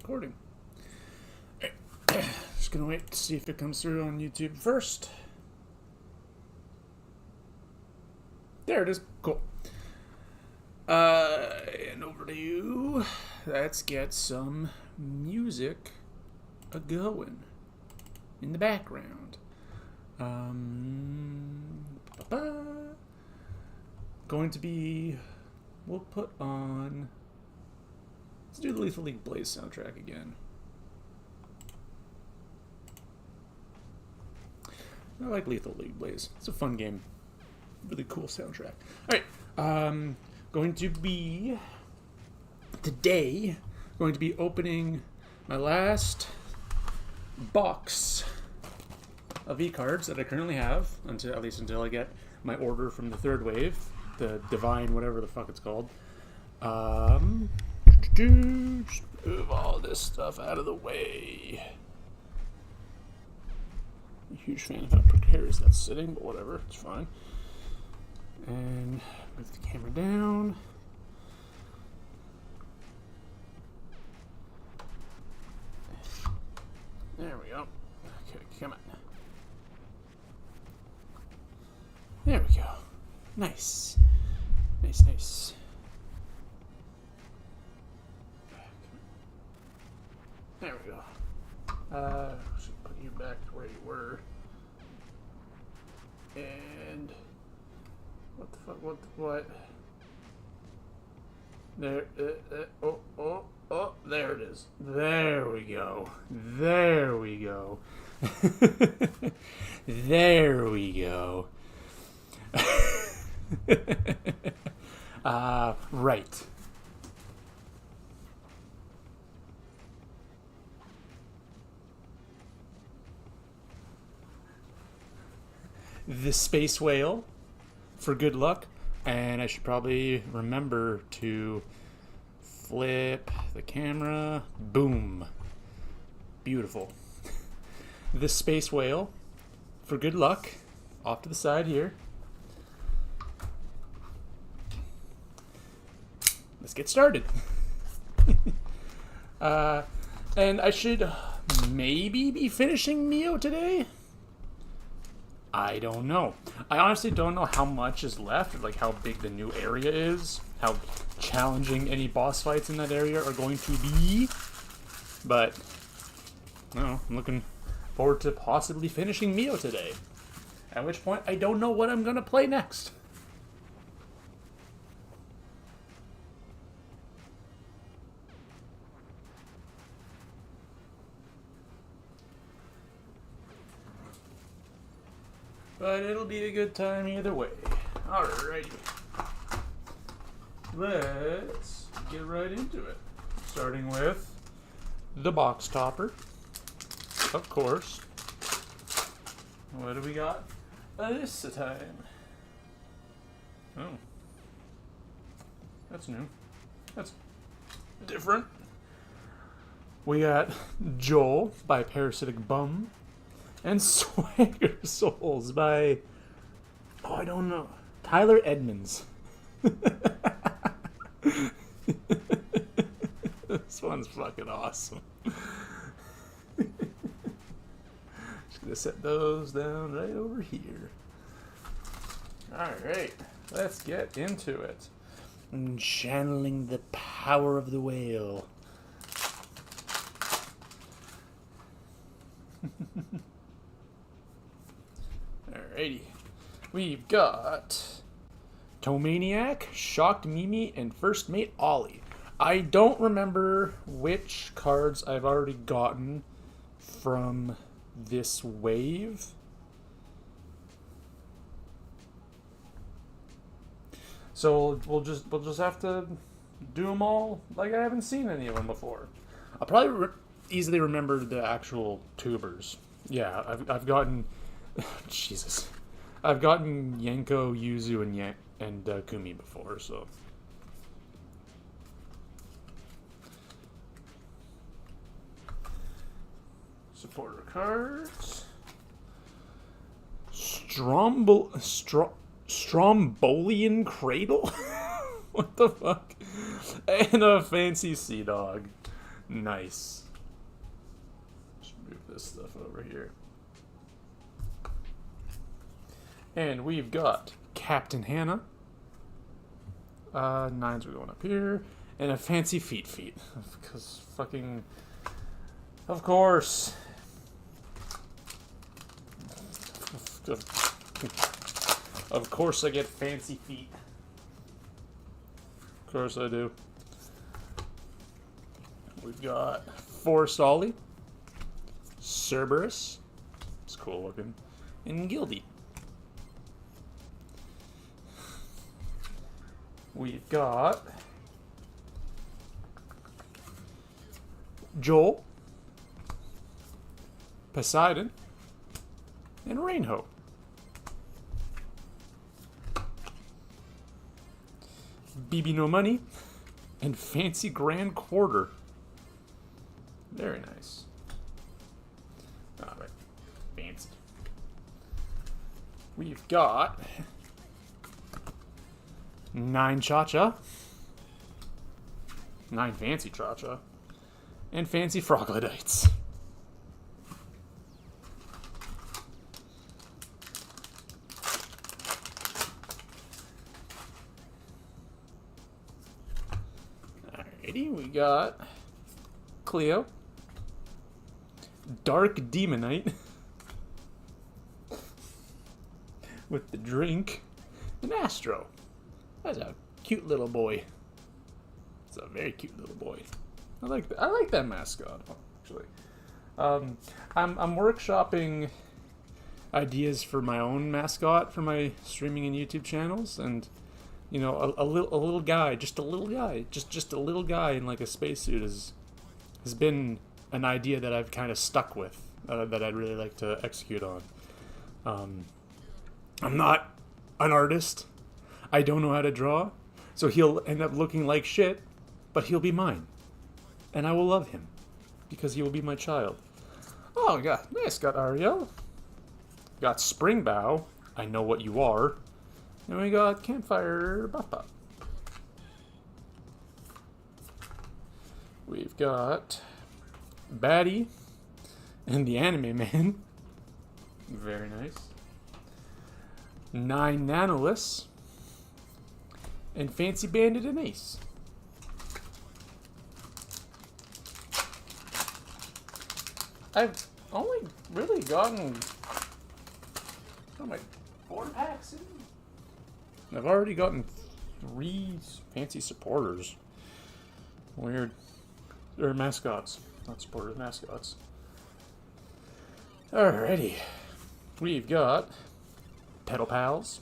recording. Just gonna wait to see if it comes through on YouTube first. There it is. Cool. And over to you. Let's get some music a-going in the background. Going to be... We'll put on... Let's do the Lethal League Blaze soundtrack again. I like Lethal League Blaze. It's a fun game. Really cool soundtrack. Alright, going to be... Today, going to be opening my last box of Vcards that I currently have, at least until I get my order from the third wave, the Divine, whatever the fuck it's called. Just move all this stuff out of the way. I'm a huge fan of how precarious that's sitting, but whatever, it's fine. And move the camera down. There we go. Okay, come on. There we go. Nice. Nice, nice. There we go. Should put you back to where you were. And what the fuck? What? There. Oh, there it is. There we go. There we go. There we go. Right. The space whale for good luck, and I should probably remember to flip the camera. Boom. Beautiful. The space whale for good luck, off to the side here. Let's get started. And I should maybe be finishing Neo today. I don't know. I honestly don't know how much is left, like how big the new area is, how challenging any boss fights in that area are going to be. But, no, I'm looking forward to possibly finishing Neo today. At which point, I don't know what I'm going to play next. But it'll be a good time either way. Alrighty. Let's get right into it. Starting with the box topper. Of course. What do we got this time? Oh. That's new. That's different. We got Joel by Parasitic Bum. And Swagger Souls by, oh, I don't know, Tyler Edmonds. This one's fucking awesome. Just gonna set those down right over here. Alright, let's get into it. Channeling the power of the whale. Alrighty. We've got Tomaniac, Shocked Mimi, and First Mate Ollie. I don't remember which cards I've already gotten from this wave. So we'll just have to do them all like I haven't seen any of them before. I'll probably easily remember the actual tubers. Yeah, I've gotten... Jesus. I've gotten Yenko, Yuzu, and Kumi before, so... Supporter cards. Strombolian Cradle? What the fuck? And a fancy Sea Dog. Nice. Just move this stuff over here. And we've got Captain Hannah. 9s are going up here. And a fancy feet. Because fucking... Of course. Of course I get fancy feet. Of course I do. We've got Forest Ollie, Cerberus, it's cool looking, and Gildy. We've got Joel, Poseidon, and Rainho. BB No Money, and Fancy Grand Quarter. Very nice. Alright. Fancy. We've got 9 Cha-Cha, 9 Fancy Cha-Cha, and Fancy Froglodytes. Alrighty, we got Cleo, Dark Demonite with the drink, and Astro. That's a cute little boy. It's a very cute little boy. I like that mascot actually. I'm workshopping ideas for my own mascot for my streaming and YouTube channels, and you know, a little guy, just a little guy in like a spacesuit has been an idea that I've kind of stuck with, that I'd really like to execute on. I'm not an artist. I don't know how to draw, so he'll end up looking like shit, but he'll be mine, and I will love him because he will be my child. Oh, nice. Got Ariel. Got Springbow. I know what you are. And we got Campfire Buff. We've got Batty and the Anime Man. Very nice. 9 Nanolus and Fancy Bandit and Ace. I've only really gotten like 4 packs in. I've already gotten 3 fancy supporters. Weird. Or mascots. Not supporters, mascots. Alrighty. We've got Pedal Pals.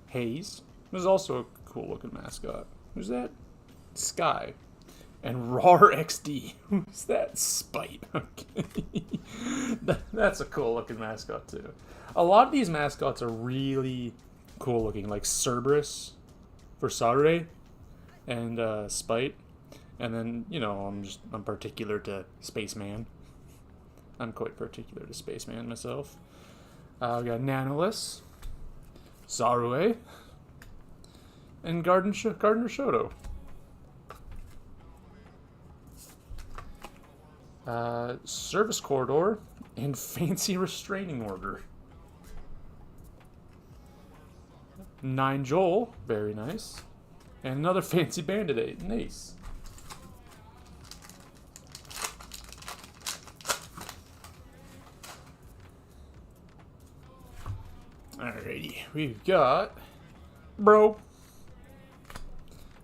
Haze. There's also a cool looking mascot. Who's that? Sky. And Rar XD. Who's that? Spite. Okay. That's a cool looking mascot too. A lot of these mascots are really cool looking, like Cerberus for Saturday and Spite. And then, you know, I'm particular to Spaceman. I'm quite particular to Spaceman myself. We got Nanolus, Zarue, and Gardner Shoto. Service Corridor and Fancy Restraining Order. 9 Joel, very nice. And another Fancy Bandit, nice. Alrighty, we've got Bro,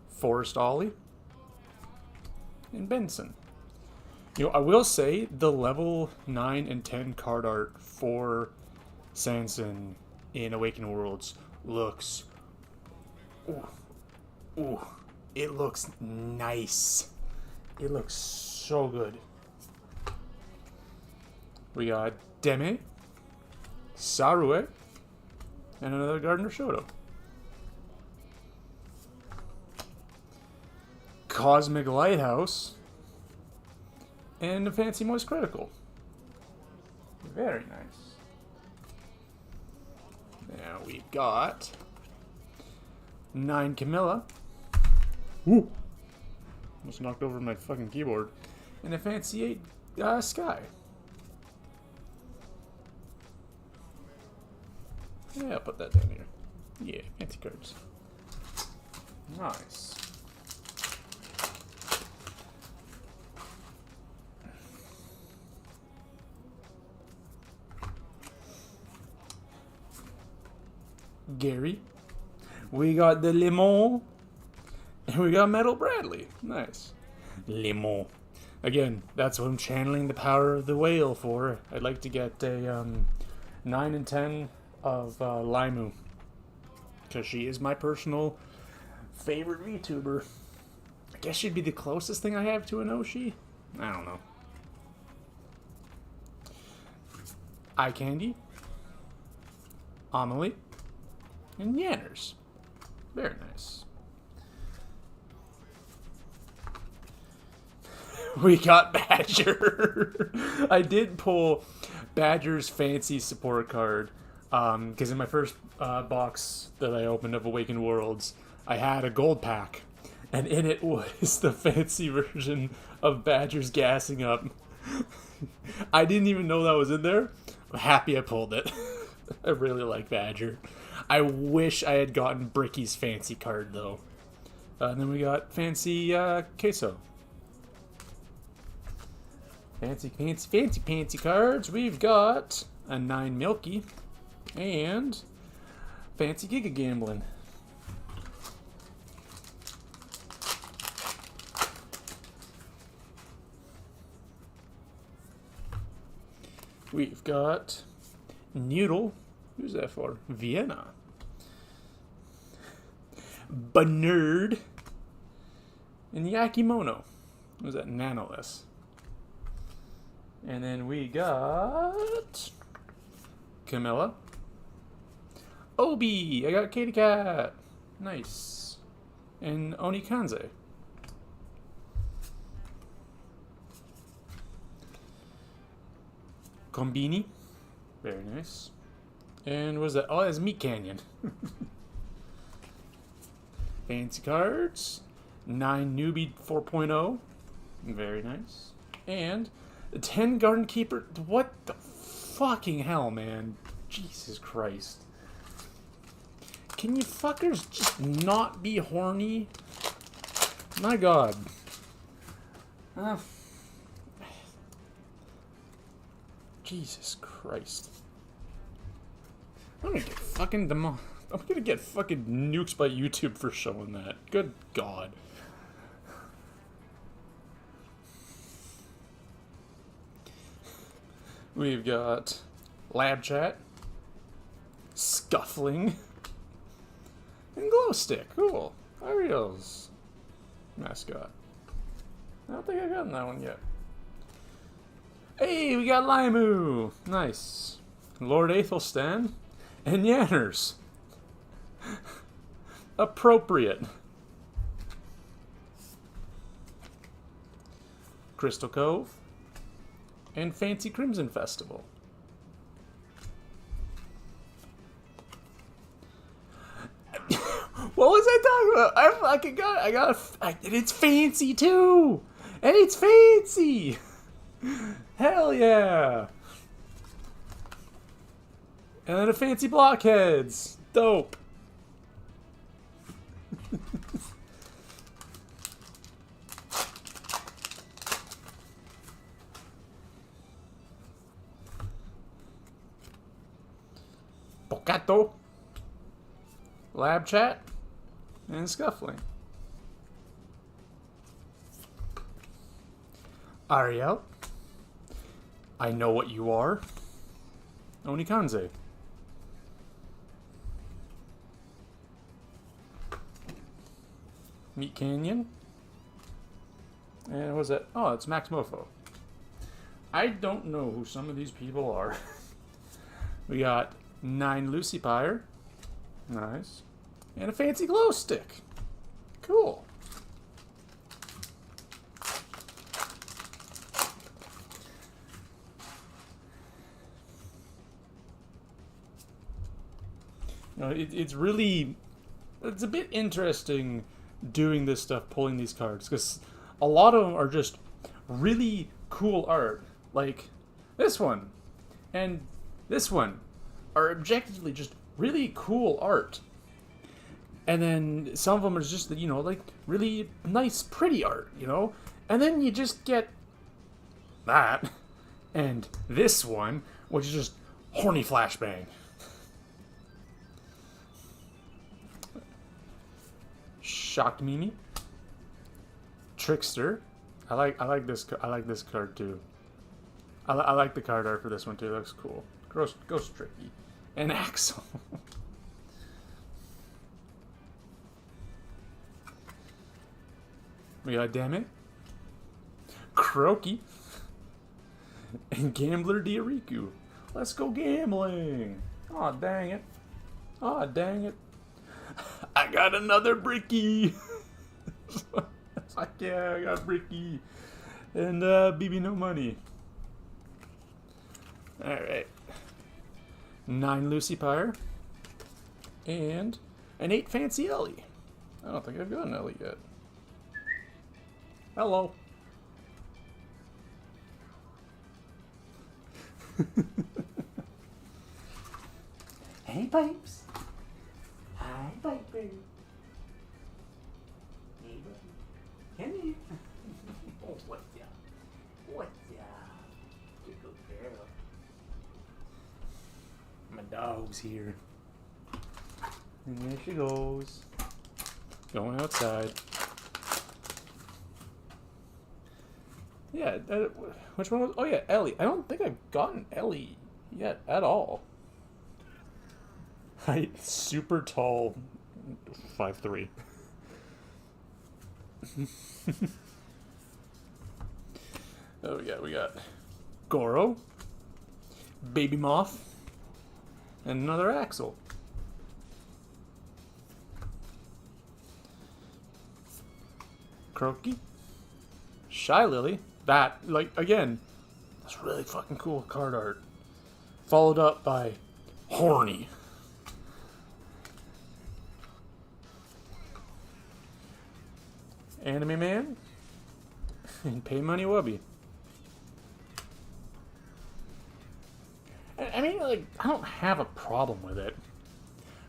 Forest Ollie, and Benson. You know, I will say the level 9 and 10 card art for Sanson in Awakening Worlds looks... Ooh, it looks nice. It looks so good. We got Deme, Sarue, and another Gardner Shoto. Cosmic Lighthouse, and a Fancy Moist Critical. Very nice. Now we've got 9 Camilla. Ooh. Almost knocked over my fucking keyboard. And a fancy 8 Sky. Yeah, I'll put that down here. Yeah, fancy cards. Nice. Gary. We got the Limon. And we got Metal Bradley. Nice. Limon. Again, that's what I'm channeling the power of the whale for. I'd like to get a 9 and 10 of Limu. Because she is my personal favorite VTuber. I guess she'd be the closest thing I have to an Oshi. I don't know. Eye Candy. Amelie. And Yanners. Very nice. We got Badger. I did pull Badger's fancy support card. Because in my first box that I opened of Awakened Worlds, I had a gold pack. And in it was the fancy version of Badger's gassing up. I didn't even know that was in there. I'm happy I pulled it. I really like Badger. I wish I had gotten Bricky's fancy card, though. And then we got fancy Queso. Fancy cards. We've got a 9 Milky and fancy Giga Gambling. We've got Noodle. Who's that for? Vienna. Bernard. And Yakimono. Who's that? Nanoless. And then we got Camilla. Obi. I got Katy Cat. Nice. And Onikanze. Combini. Very nice. And what is that? Oh, that's Meat Canyon. Fancy cards. 9 Newbie 4.0. Very nice. And 10 Garden Keeper. What the fucking hell, man? Jesus Christ. Can you fuckers just not be horny? My God. Jesus Christ. I'm gonna get fucking nukes by YouTube for showing that. Good God. We've got Lab Chat, Scuffling, and Glow Stick. Cool. Ariel's mascot. I don't think I've gotten that one yet. Hey, we got Limu. Nice. Lord Athelstan and Yanners. Appropriate. Crystal Cove and Fancy Crimson Festival. What was I talking about? I got and it's fancy too! And it's fancy! Hell yeah! And then a fancy blockheads. Dope. Bocato. Lab Chat. And Scuffling. Ariel. I know what you are. Onikanze. Meat Canyon. And what was that? Oh, it's Max Mofo. I don't know who some of these people are. We got 9 Lucy Pyre. Nice. And a fancy glow stick. Cool. You know, it's a bit interesting doing this stuff, pulling these cards, because a lot of them are just really cool art. Like this one and this one are objectively just really cool art. And then some of them are just, you know, like really nice, pretty art, you know? And then you just get that and this one, which is just horny flashbang. Shocked Mimi. Trickster. I like this card too. I like the card art for this one too. It looks cool. Ghost Tricky. And Axel. We got Dammit. Croaky. And Gambler Diariku. Let's go gambling. Aw, dang it. Aw, dang it. I got another Bricky. It's like, yeah, I got Bricky. And BB no money. Alright. 9 Lucy Pyre. And an 8 Fancy Ellie. I don't think I've got an Ellie yet. Hello. Hey, Pipes. Hi, Piper. Hey, buddy. Come here. Oh, what's ya? What's ya? Good girl. My dog's here. And there she goes. Going outside. Yeah, which one was... Oh, yeah, Ellie. I don't think I've gotten Ellie yet at all. Height, super tall, 5'3". Oh, yeah, we got Goro, Baby Moth, and another Axel. Croaky, Shy Lily. That, like, again, that's really fucking cool card art. Followed up by Horny. Anime Man. And Pay Money Wubby. I mean, like, I don't have a problem with it.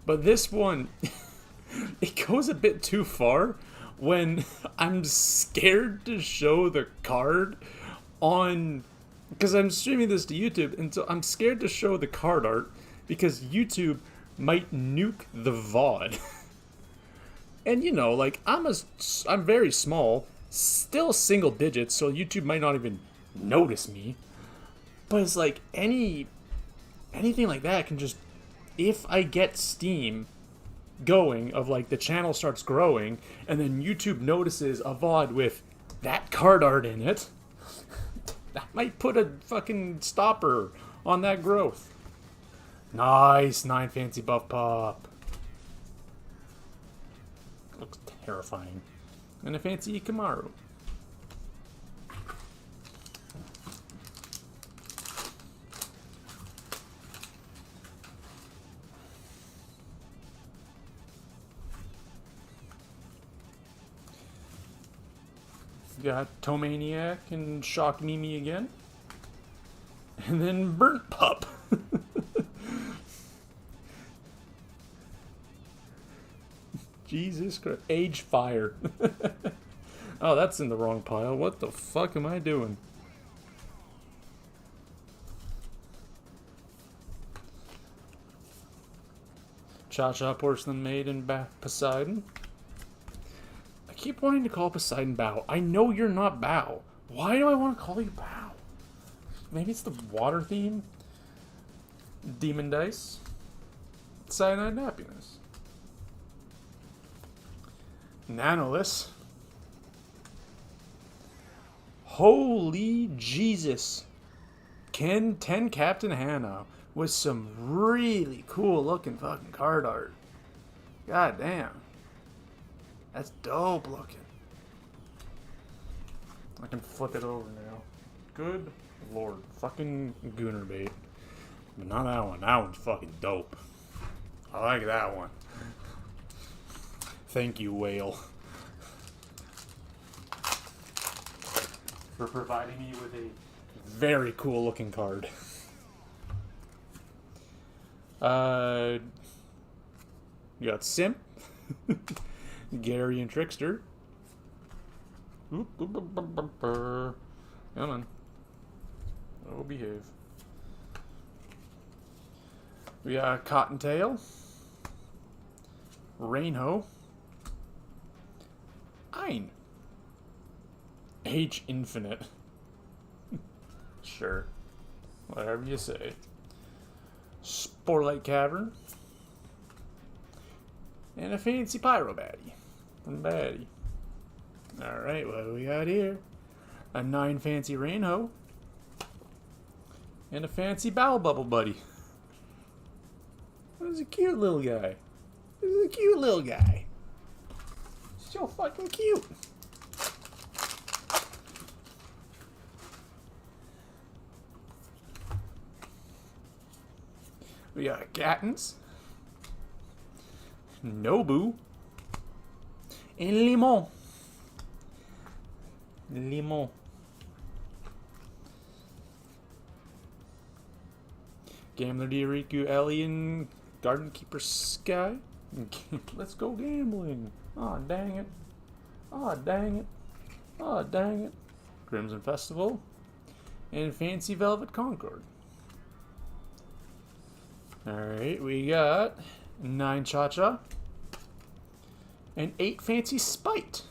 But this one, it goes a bit too far when I'm scared to show the card on... Because I'm streaming this to YouTube, and so I'm scared to show the card art because YouTube might nuke the VOD. And, you know, like, I'm very small, still single digits, so YouTube might not even notice me. But it's like, anything like that can just... If I get Steam going of, like, the channel starts growing, and then YouTube notices a VOD with that card art in it, that might put a fucking stopper on that growth. Nice, 9 Fancy Buff Pop. Looks terrifying. And a Fancy Ikamaru. Got Tomaniac and Shock Mimi again. And then Burnt Pup. Jesus Christ. Age Fire. Oh, that's in the wrong pile. What the fuck am I doing? Cha-Cha Porcelain Maiden Poseidon. I keep wanting to call Poseidon Bow. I know you're not Bow. Why do I want to call you Bow? Maybe it's the water theme? Demon Dice. Cyanide and Happiness. Nanoless. Holy Jesus. 10 Captain Hannah with some really cool looking fucking card art. God damn. That's dope looking. I can flip it over now. Good lord. Fucking Gooner bait. But not that one. That one's fucking dope. I like that one. Thank you, whale. for providing me with a very cool looking card. You got Simp, Gary and Trickster. Come on. Oh, behave. We got Cottontail, Rainho, Ein, H Infinite. Sure. Whatever you say. Sporelight Cavern. And a fancy Pyro Baddie from Baddie. Alright, what do we got here? A 9 fancy Rainho. And a fancy Bowel Bubble Buddy. This is a cute little guy. This is a cute little guy. So fucking cute. We got Gattens, Nobu, and Limon. Gambler Diariku, Alien, Garden Keeper Sky. Let's go gambling. Aw, oh, dang it. Aw, oh, dang it. Aw, oh, dang it. Crimson Festival. And Fancy Velvet Concord. Alright, we got 9 Cha-Cha. And 8 Fancy Spite.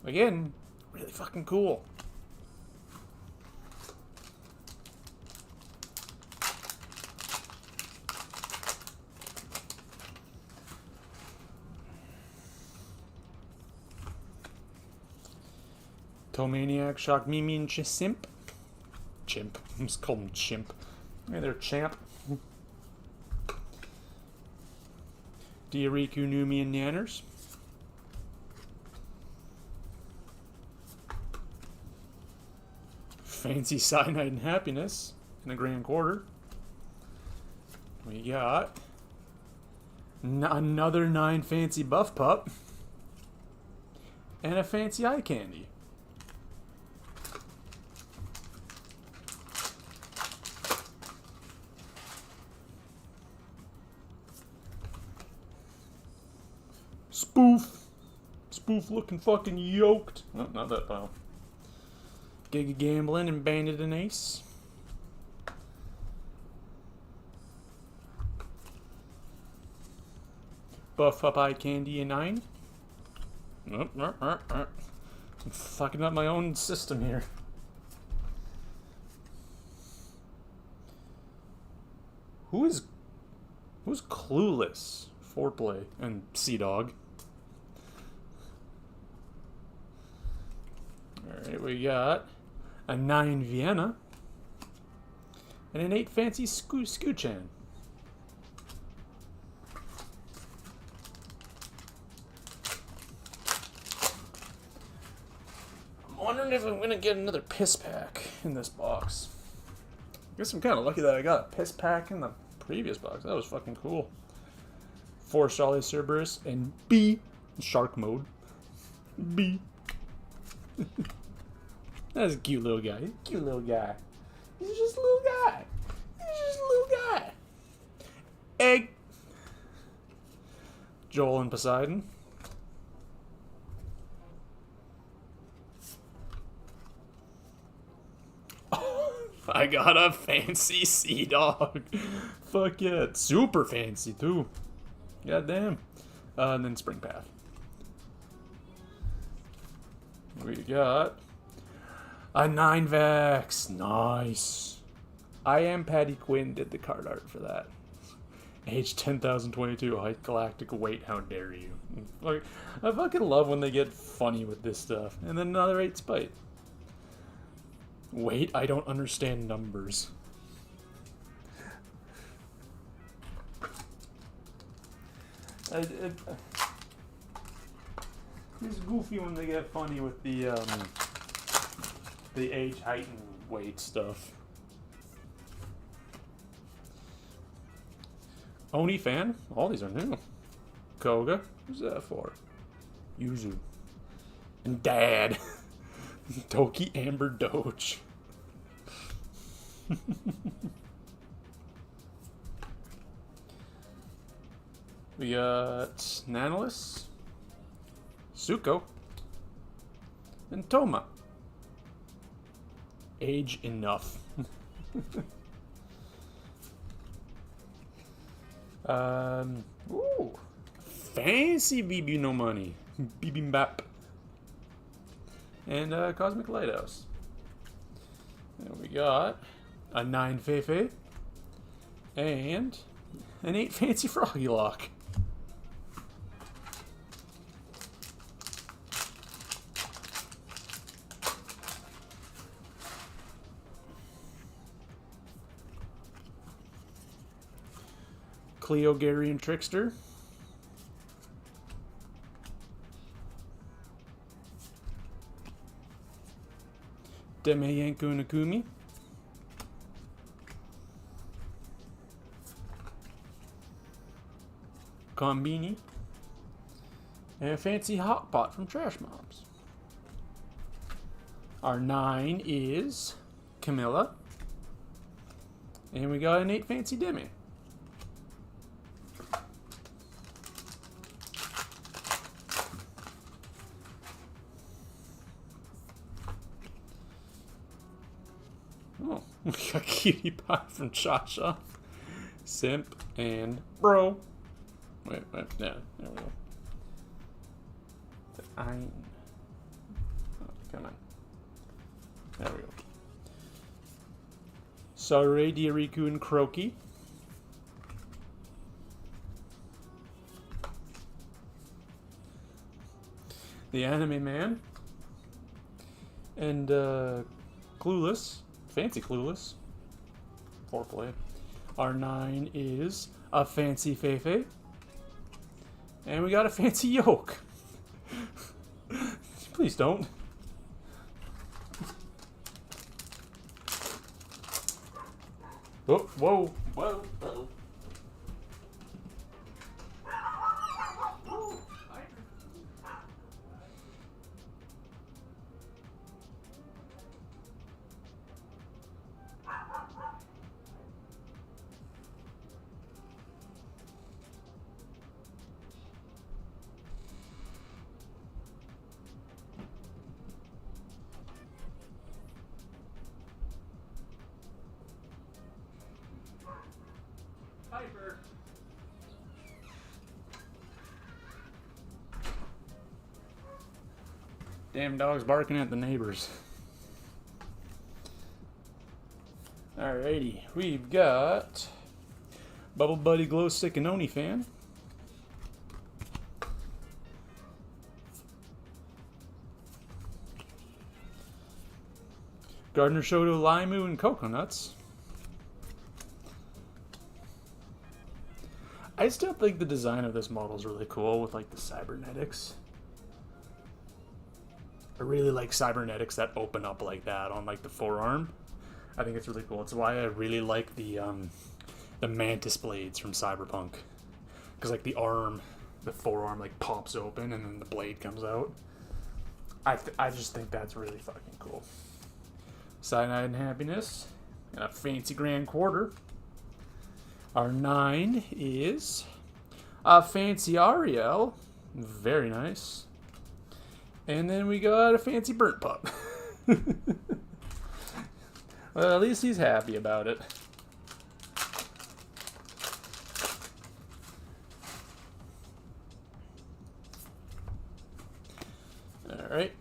Again, really fucking cool. Tomaniac, Shock Mimi, and Simp. Chimp. I'm just calling him Chimp. Hey there, champ. Diariku, Numi, and Nanners. Fancy Cyanide and Happiness in a Grand Quarter. We got another 9 fancy Buff Pup and a fancy Eye Candy. Spoof looking fucking yoked. No, not that pile. Giga Gambling and Bandit and Ace. Buff Up Eye Candy and 9. Nope. I'm fucking up my own system here. Who's Clueless? Foreplay and Sea Dog. Alright, we got a 9 Vienna and an 8 fancy Scooch-Chan. I'm wondering if I'm gonna get another piss pack in this box. I guess I'm kind of lucky that I got a piss pack in the previous box. That was fucking cool. 4 Solid Cerberus and B Shark Mode. B. That's a cute little guy. He's a cute little guy. He's just a little guy. He's just a little guy. Egg. Joel and Poseidon. I got a fancy Sea Dog. Fuck yeah. It's super fancy too. God damn. And then Spring Path. We got a 9 Vex. Nice. I Am Patty Quinn did the card art for that. Age 10,022. Height Galactic Weight. How dare you? Like, I fucking love when they get funny with this stuff. And then another 8 Spite. Wait, I don't understand numbers. It's goofy when they get funny with the age, height, and weight stuff. Oni fan? All these are new. Koga? Who's that for? Yuzu. And Dad. Toki Amber Doge. We got Nanolis, Suko, and Toma. Age enough. Ooh, fancy BB no money, Bibimbap, and Cosmic Lighthouse. And we got a 9 Feifei and an 8 Fancy Froggy Lock. Cleo Garian Trickster. Demeyanko Nakumi. Combini. And a fancy hot pot from Trash Mobs. Our 9 is Camilla. And we got an 8 Fancy Demi. Oh, we got Cutie Pie from Cha-Cha, Simp, and Bro. Wait, yeah, there we go. Oh, come on. There we go. Saray, Diariku, and Croaky. The Anime Man. And, Clueless. Fancy Clueless. Foreplay. Our 9 is a Fancy Feifei. And we got a Fancy Yoke. Please don't. Oh, whoa, whoa, whoa. Piper. Damn dog's barking at the neighbors. Alrighty, we've got Bubble Buddy Glow Stick and Oni Fan. Gardner Shoto Limu and Coconuts. I still think the design of this model is really cool with like the cybernetics. I really like cybernetics that open up like that on like the forearm. I think it's really cool. It's why I really like the mantis blades from Cyberpunk, because like the arm, the forearm like pops open and then the blade comes out. I just think that's really fucking cool. Cyanide and Happiness, and a Fancy Grand Quarter. Our 9 is a Fancy Ariel. Very nice. And then we got a Fancy Burnt Pup. Well, at least he's happy about it. Alright.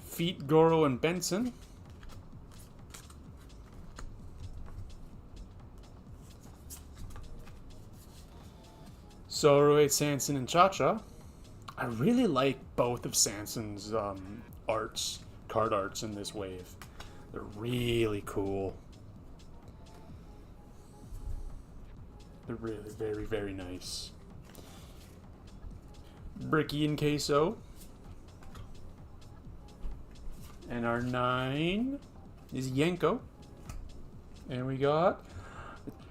Feet, Goro, and Benson. Soroi, Sanson, and Cha-Cha. I really like both of Sanson's card arts in this wave. They're really cool. They're really very, very nice. Bricky and Queso. And our 9 is Yenko. And we got,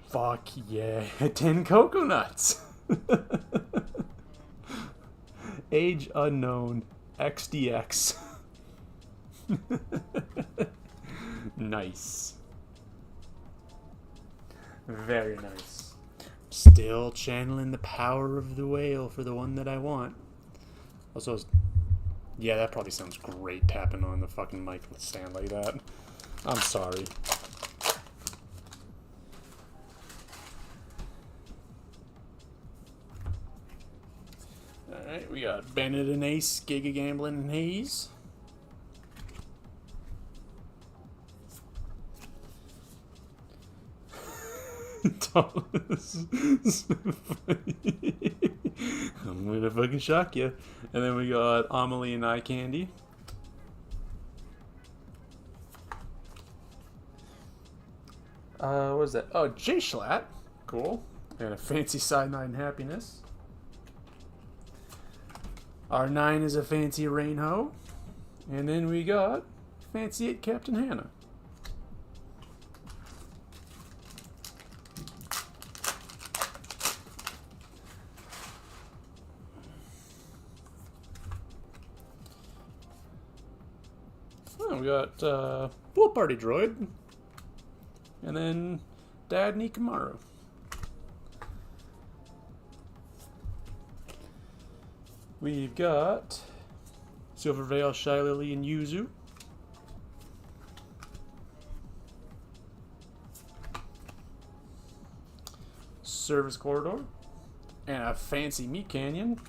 fuck yeah, 10 Coconuts. Age unknown. XDX. Nice. Very nice. Still channeling the power of the whale for the one that I want. Also, yeah, that probably sounds great tapping on the fucking mic stand like that. I'm sorry. Alright, we got Bandit and Ace, Giga Gambling and Haze. Thomas. I'm gonna fucking shock you. And then we got Amelie and Eye Candy. What is that? Oh, J Schlatt. Cool. And a Fancy Side 9 Happiness. R9 is a Fancy Rainho. And then we got Fancy 8 Captain Hannah. Oh, we got Pool Party Droid. And then Dad Nikamaru. We've got Silverveil, Shylily, and Yuzu. Service Corridor. And a Fancy Meat Canyon.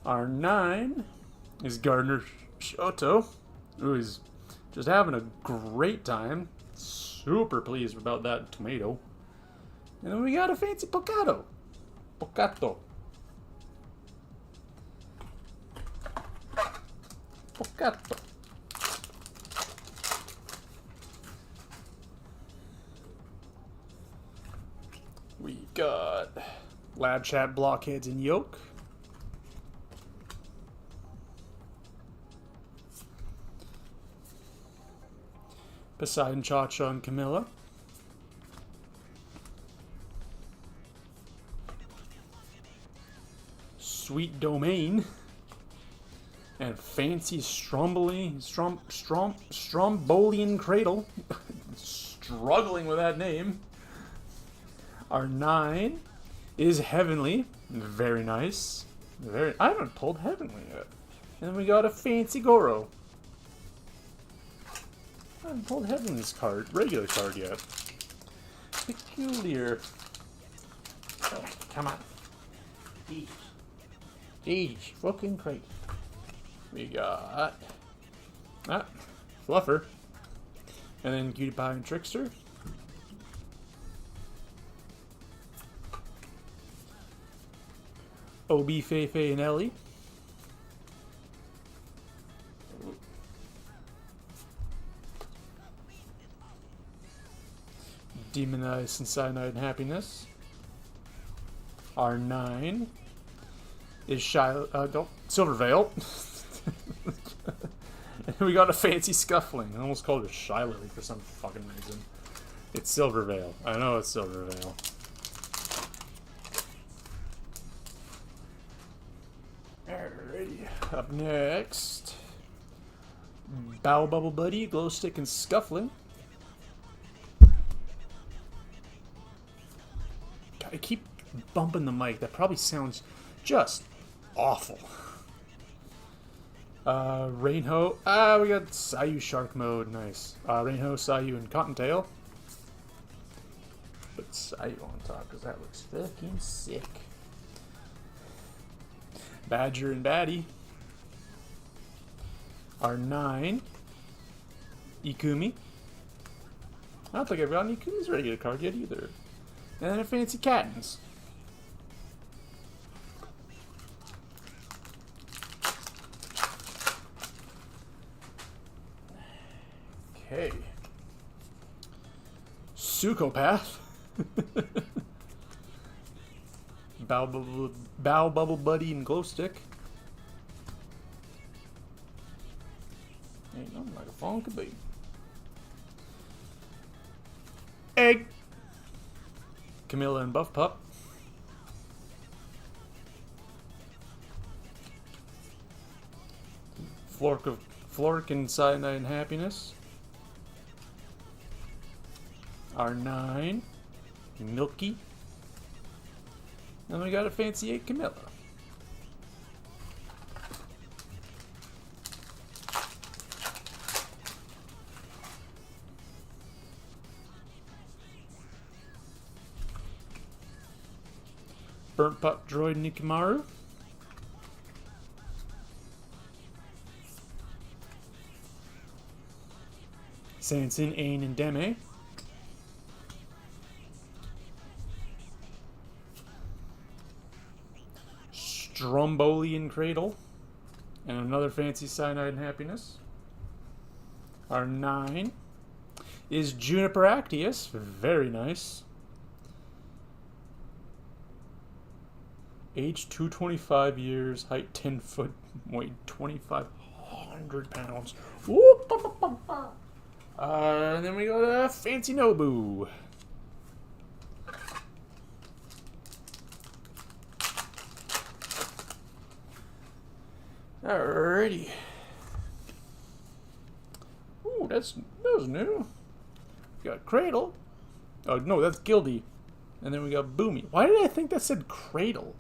Our 9 is Gardner Shoto, who is just having a great time. Super pleased about that tomato. And then we got a Fancy Pocato. Pocato. Pocato. We got Lab Chat, Blockheads, and Yoke. Poseidon, Cha-Cha, and Camilla. Sweet Domain. And Fancy Strombolian Cradle. Struggling with that name. Our 9 is Heavenly. Very nice. I haven't pulled Heavenly yet. And then we got a Fancy Goro. I haven't pulled Heavenly's card, regular card yet. Peculiar. Oh, come on. Each fucking crate. We got Fluffer. And then Cutie Pie and Trickster. Obi, Fei, and Ellie. Demonize and Cyanide and Happiness. R9 is Silverveil. And we got a Fancy Scuffling. I almost called it Shylily for some fucking reason. It's Silverveil. I know it's Silverveil. Alrighty. Up next, Bow Bubble Buddy, Glow Stick, and Scuffling. I keep bumping the mic. That probably sounds just awful. Rainho. We got Sayu Shark Mode. Nice. Rainho, Sayu, and Cottontail. Put Sayu on top because that looks fucking sick. Badger and Batty. R9. Ikumi. I don't think I've gotten Ikumi's regular card yet either. And then a Fancy Cattens. Okay. Sukopath. Bow Bubble Buddy and Glow Stick. Ain't nothing like a phone could be. Egg. Camilla and Buff Pup. Flork Flork and Cyanide and Happiness. R9. Milky. And we got a Fancy 8 Camilla. Burnt Pup Droid Nikimaru. Sanson, Ain, and Deme. Strombolian Cradle. And another Fancy Cyanide and Happiness. Our 9 is Juniper Actius. Very nice. Age 225 years, height 10 foot, weight 2,500 pounds. And then we go to Fancy Nobu. Alrighty. Ooh, that was new. We got Cradle. Oh no, that's Gildy. And then we got Boomy. Why did I think that said Cradle?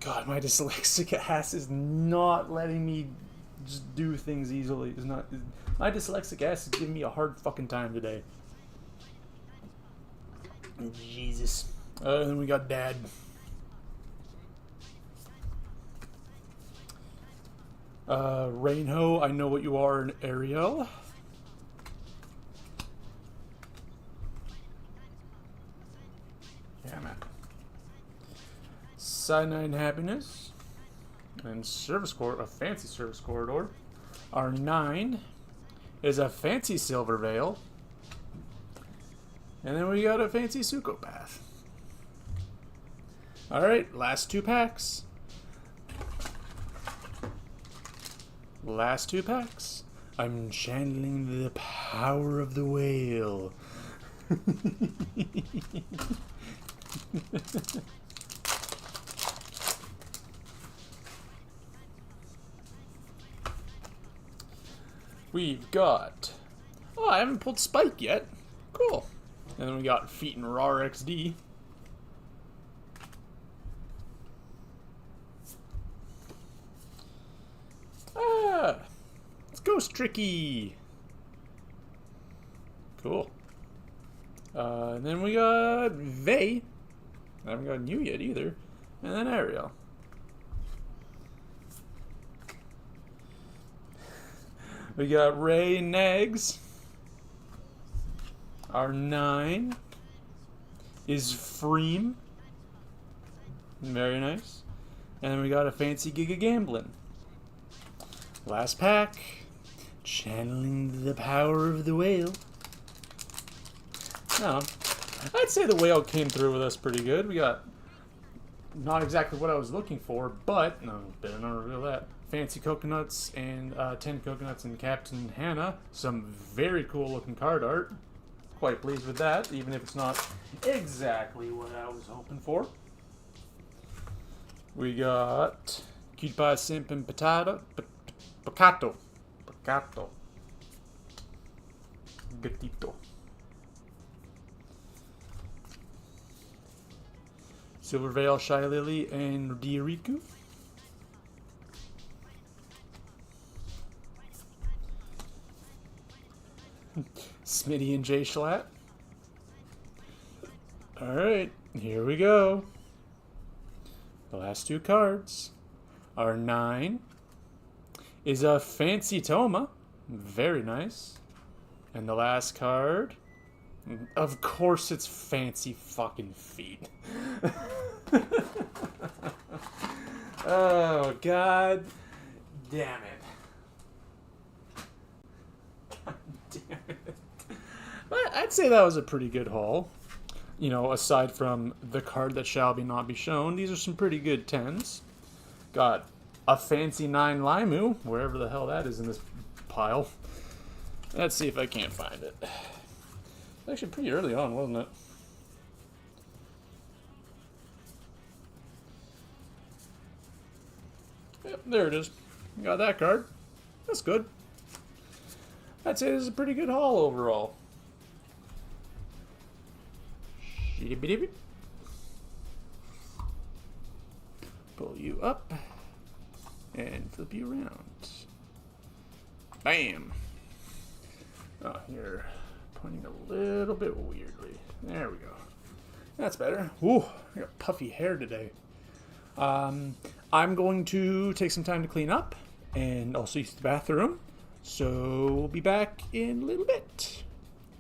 God, my dyslexic ass is not letting me just do things easily. It's not. My dyslexic ass is giving me a hard fucking time today. Jesus. And then we got Dad. Rainho, I Know What You Are, and Ariel. Yeah, man. Cyanide and Happiness. And Service Corridor, a Fancy Service Corridor. Our 9 is a Fancy Silver Veil. And then we got a Fancy Sukopath. Alright, last 2 packs. Last 2 packs. I'm channeling the power of the whale. We've got... Oh, I haven't pulled Spike yet. Cool. And then we got Feet and Rar XD. It's Ghost Tricky. Cool. And then we got Vey. I haven't gotten you yet either. And then Ariel. We got Ray and Nags. Our 9 is Freem. Very nice. And then we got a Fancy Giga Gamblin'. Last pack. Channeling the power of the whale. No, I'd say the whale came through with us pretty good. We got not exactly what I was looking for, but no, better not reveal that. Fancy Coconuts and 10 Coconuts and Captain Hannah. Some very cool looking card art. Quite pleased with that, even if it's not exactly what I was hoping for. We got Cute Pie Simp and Potato. Pocato. Gatito. Silver Veil, Shy Lily, and Diariku. Smitty and Jay Schlatt. Alright, here we go. The last 2 cards. Our 9 is a Fancy Toma. Very nice. And the last card, of course it's Fancy fucking Feet. Oh, God damn it. God damn it. But I'd say that was a pretty good haul. You know, aside from the card that shall be not be shown, these are some pretty good 10s. Got a Fancy 9 Limu, wherever the hell that is in this pile. Let's see if I can't find it. Actually pretty early on, wasn't it? Yep, there it is. Got that card. That's good. I'd say this is a pretty good haul overall. Pull you up and flip you around. Bam! Oh, you're pointing a little bit weirdly. There we go. That's better. Ooh, I got puffy hair today. I'm going to take some time to clean up and also use the bathroom. So we'll be back in a little bit.